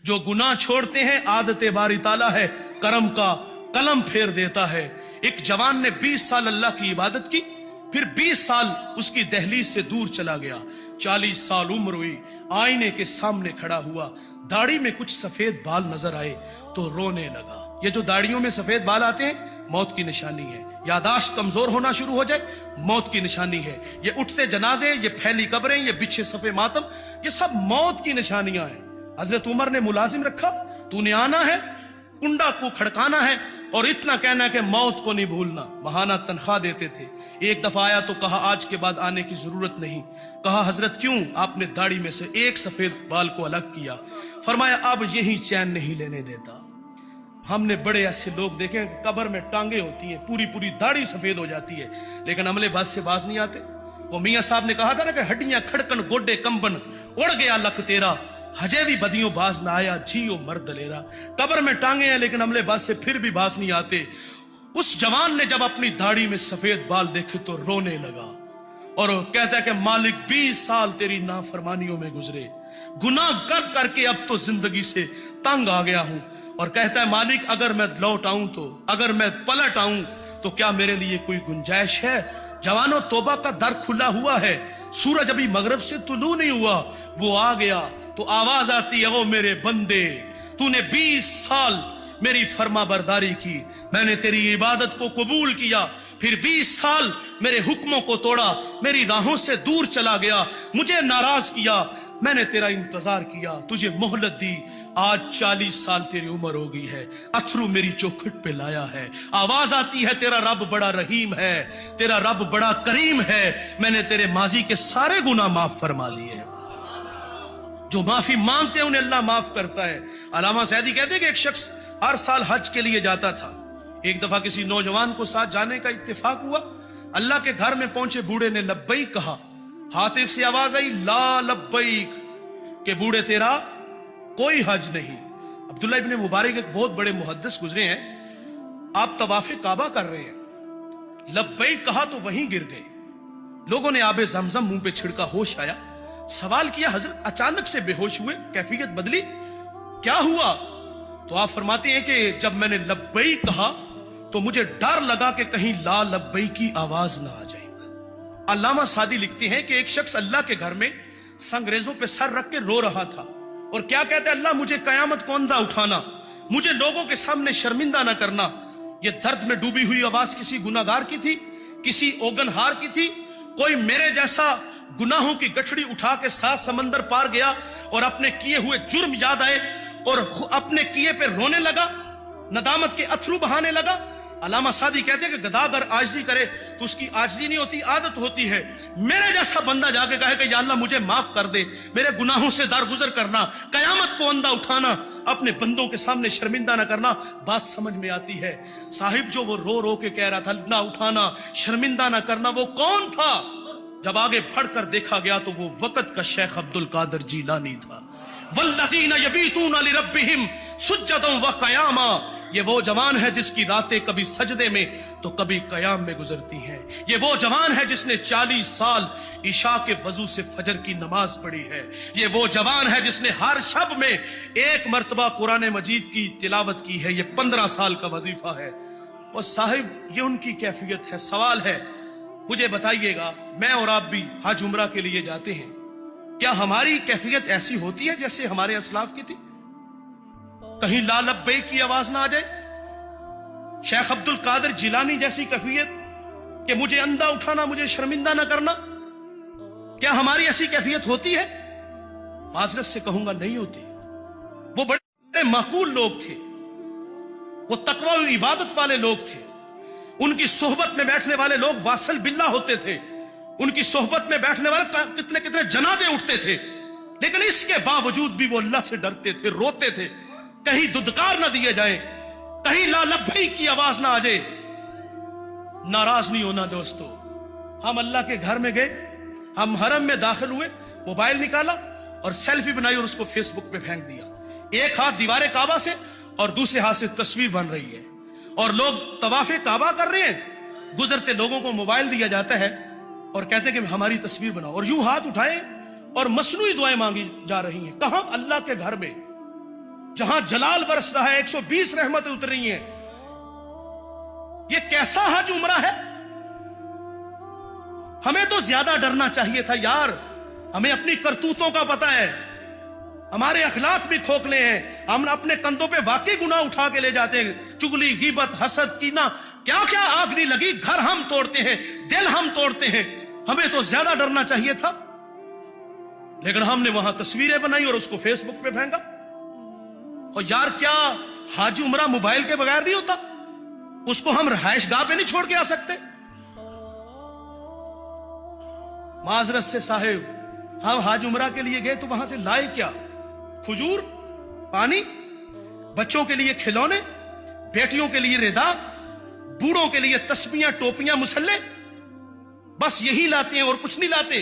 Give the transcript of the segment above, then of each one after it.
जो गुनाह छोड़ते हैं आदत बारी ताला है, करम का कलम फेर देता है। एक जवान ने 20 साल अल्लाह की इबादत की, फिर 20 साल उसकी दहलीज से दूर चला गया। 40 साल उम्र हुई, आईने के सामने खड़ा हुआ, दाढ़ी में कुछ सफेद बाल नजर आए तो रोने लगा। ये जो दाढ़ियों में सफेद बाल आते हैं मौत की निशानी है। यादाश्त कमजोर होना शुरू हो जाए मौत की निशानी है। ये उठते जनाजे, ये फैली कब्रें, ये बिछे सफे मातम, ये सब मौत की निशानियां हैं। हजरत उमर ने मुलाजिम रखा, तूने आना है, कुंडा को खड़काना है और इतना कहना कि मौत को नहीं भूलना। महाना तनख्वाह देते थे। एक दफा आया तो कहा आज के बाद आने की जरूरत नहीं। कहा हजरत क्यों? आपने दाढ़ी में से एक सफेद बाल को अलग किया। फरमाया अब यही चैन नहीं लेने देता। हमने बड़े ऐसे लोग देखे कब्र में टांगे होती हैं, पूरी पूरी दाढ़ी सफेद हो जाती है, लेकिन अमले बात से बाज नहीं आते। वो मियां साहब ने कहा था ना कि हड्डियां खड़कन गोडे कंबन, उड़ गया लक तेरा, हजे भी बदियों बाज ना आया, जियो मर्द लेरा। कब्र में टांगे हैं लेकिन अमले बात से फिर भी बाज नहीं आते। उस जवान ने जब अपनी दाढ़ी में सफेद बाल देखे तो रोने लगा और कहता है कि मालिक 20 साल तेरी नाफरमानियों में गुजरे, गुनाह कर करके अब तो जिंदगी से तंग आ गया हूं। और कहता है मालिक अगर मैं लौट आऊं तो, अगर मैं पलट आऊं तो क्या मेरे लिए कोई गुंजाइश है? जवानों तौबा का दर खुला हुआ है, सूरज अभी मगरिब से तुलू नहीं हुआ, वो आ गया तो आवाज आती है, ओ मेरे बंदे तूने 20 साल मेरी फर्मा बरदारी की, मैंने तेरी इबादत को कबूल किया, फिर 20 साल मेरे हुक्मों को तोड़ा, मेरी राहों से दूर चला गया, मुझे नाराज किया, मैंने तेरा इंतजार किया, तुझे मोहलत दी, आज 40 साल तेरी उम्र हो गई है, अथरू मेरी चौखट पे लाया है। आवाज आती है तेरा रब बड़ा रहीम है, तेरा रब बड़ा करीम है, मैंने तेरे माजी के सारे गुनाह माफ फरमा लिए। जो माफी मांगते हैं उन्हें अल्लाह माफ करता है। अलामा सैदी कहते हैं कि एक शख्स हर साल हज के लिए जाता था। एक दफा किसी नौजवान को साथ जाने का इत्तेफाक हुआ। अल्लाह के घर में पहुंचे बूढ़े ने लब्बैक कहा, हातिफ से आवाज आई ला लब्बैक, के बूढ़े तेरा कोई हज नहीं। अब्दुल्ला इब्ने मुबारक एक बहुत बड़े मुहद्दिस गुजरे हैं, आप तवाफे काबा कर रहे हैं, लब्बैक कहा तो वहीं गिर गए। लोगों ने आबे जमजम मुंह पे छिड़का, होश आया, सवाल किया हजरत अचानक से बेहोश हुए, कैफियत बदली, क्या हुआ? तो आप फरमाते हैं कि जब मैंने लब्बैक कहा तो मुझे डर लगा कि कहीं ला लब्बैक की आवाज ना आ जाए। अल्लामा सादी लिखते हैं कि एक शख्स अल्लाह के घर में संगरेजों पे सर रख के रो रहा था और क्या कहते हैं, अल्लाह मुझे कयामत को अंधा उठाना, मुझे लोगों के सामने शर्मिंदा ना करना। ये दर्द में डूबी हुई आवाज किसी गुनाहगार की थी, किसी ओगनहार की थी। कोई मेरे जैसा गुनाहों की गठड़ी उठा के 7 समंदर पार गया और अपने किए हुए जुर्म याद आए और अपने किए पे रोने लगा, नदामत के अथरू बहाने लगा। अलामा सादी कहते हैं कि गधा अगर आजिज़ी करे तो उसकी आजिज़ी नहीं होती, आदत होती है। मेरे जैसा बंदा जाके कहे कि या अल्लाह मुझे माफ कर दे, मेरे गुनाहों से दरगुजर करना, कयामत को अंधा उठाना, अपने बंदों के सामने शर्मिंदा ना करना, बात समझ में आती है। साहिब जो वो रो रो के कह रहा था अंधा उठाना, शर्मिंदा ना करना, वो कौन था? जब आगे बढ़कर देखा गया तो वो वक्त का शेख अब्दुल कादिर जीलानी था। वल्लज़ीना यबीतूना लिरब्बिहिम सुज्जदन व क़यामा, ये वो जवान है जिसकी रातें कभी सजदे में तो कभी कयाम में गुजरती हैं। ये वो जवान है जिसने 40 साल इशा के वजू से फजर की नमाज पढ़ी है। ये वो जवान है जिसने हर शब में 1 मर्तबा कुरान मजीद की तिलावत की है। ये 15 साल का वजीफा है। और साहिब ये उनकी कैफियत है। सवाल है, मुझे बताइएगा, मैं और आप भी हज उम्रा के लिए जाते हैं, क्या हमारी कैफियत ऐसी होती है जैसे हमारे असलाफ की थी? कहीं ला लब्बैक की आवाज ना आ जाए? शेख अब्दुल कादिर जिलानी जैसी कैफियत कि मुझे अंधा उठाना, मुझे शर्मिंदा ना करना, क्या हमारी ऐसी कैफियत होती है? माजरत से कहूंगा नहीं होती। वो बड़े माकूल लोग थे, वो तकवा और इबादत वाले लोग थे। उनकी सोहबत में बैठने वाले लोग वासल बिल्ला होते थे। उनकी सोहबत में बैठने वाले कितने कितने जनाजे उठते थे, लेकिन इसके बावजूद भी वो अल्लाह से डरते थे, रोते थे, कहीं दुदकार ना दिए जाए, कहीं ला लब्बैक की आवाज ना आ जाए। नाराज नहीं होना दोस्तों। हम अल्लाह के घर में गए, हम हरम में दाखिल हुए, मोबाइल निकाला और सेल्फी बनाई और उसको फेसबुक पे फेंक दिया। एक हाथ दीवारे काबा से और दूसरे हाथ से तस्वीर बन रही है और लोग तवाफे काबा कर रहे हैं। गुजरते लोगों को मोबाइल दिया जाता है और कहते हैं कि हमारी तस्वीर बनाओ, और यूं हाथ उठाए और मसनूई दुआएं मांगी जा रही हैं। कहां? अल्लाह के घर में। جہاں جلال برس رہا ہے، 120 رحمتیں اتر رہی ہیں. یہ کیسا حج عمرہ ہے؟ ہمیں تو زیادہ ڈرنا چاہیے تھا یار. ہمیں اپنی کرتوتوں کا پتہ ہے، ہمارے اخلاق بھی کھوکھلے ہیں. ہم اپنے کندھوں پہ واقعی گناہ اٹھا کے لے جاتے ہیں. چگلی، غیبت، حسد، کینہ، کیا کیا آگ نہیں لگی. گھر ہم توڑتے ہیں، دل ہم توڑتے ہیں. ہمیں تو زیادہ ڈرنا چاہیے تھا، لیکن ہم نے وہاں تصویریں بنائی اور اس کو فیس بک پہ پھینکا. اور یار کیا حج عمرہ موبائل کے بغیر نہیں ہوتا؟ اس کو ہم رہائش گاہ پہ نہیں چھوڑ کے آ سکتے؟ معذرت سے صاحب، ہم حج عمرہ کے لیے گئے تو وہاں سے لائے کیا؟ کھجور، پانی، بچوں کے لیے کھلونے، بیٹیوں کے لیے ردا، بوڑھوں کے لیے تسبیاں، ٹوپیاں، مسلے. بس یہی لاتے ہیں اور کچھ نہیں لاتے.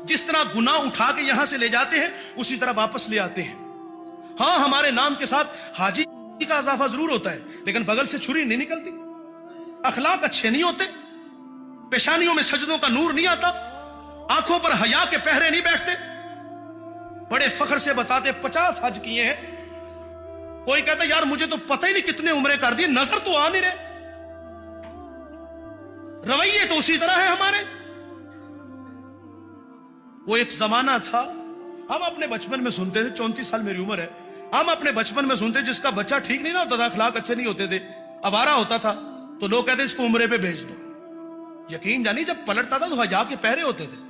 جس طرح گناہ اٹھا کے یہاں سے لے جاتے ہیں اسی طرح واپس لے آتے ہیں. ہاں، ہمارے نام کے ساتھ حاجی کا اضافہ ضرور ہوتا ہے، لیکن بغل سے چھری نہیں نکلتی. اخلاق اچھے نہیں ہوتے، پیشانیوں میں سجدوں کا نور نہیں آتا، آنکھوں پر حیا کے پہرے نہیں بیٹھتے. بڑے فخر سے بتاتے 50 حج کیے ہیں. کوئی کہتا یار مجھے تو پتہ ہی نہیں کتنے عمرے کر دیے، نظر تو آ نہیں رہے. رویے تو اسی طرح ہے ہمارے. وہ ایک زمانہ تھا، ہم اپنے بچپن میں سنتے تھے، 34 سال میری عمر ہے، ہم اپنے بچپن میں سنتے جس کا بچہ ٹھیک نہیں نہ ہوتا تھا، اخلاق اچھے نہیں ہوتے تھے، آوارہ ہوتا تھا، تو لوگ کہتے اس کو عمرے پہ بھیج دو. یقین جانی جب پلٹتا تھا تو حیا کے پہرے ہوتے تھے.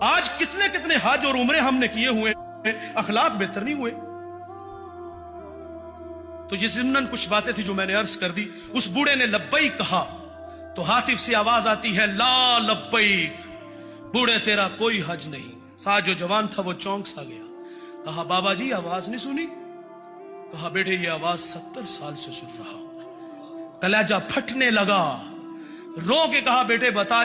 آج کتنے کتنے حج اور عمرے ہم نے کیے ہوئے، اخلاق بہتر نہیں ہوئے. تو یہ ضمناً کچھ باتیں تھی جو میں نے عرض کر دی. اس بوڑھے نے لبیک کہا تو ہاتف سے آواز آتی ہے لا لبیک. بوڑھے تیرا کوئی حج نہیں. ساتھ جو جوان تھا وہ چونک سا گیا. کہا بابا جی آواز نہیں سنی؟ کہا بیٹے یہ آواز 70 سال سے سن رہا ہوں. کلیجہ پھٹنے لگا، رو کے کہا بیٹے بتا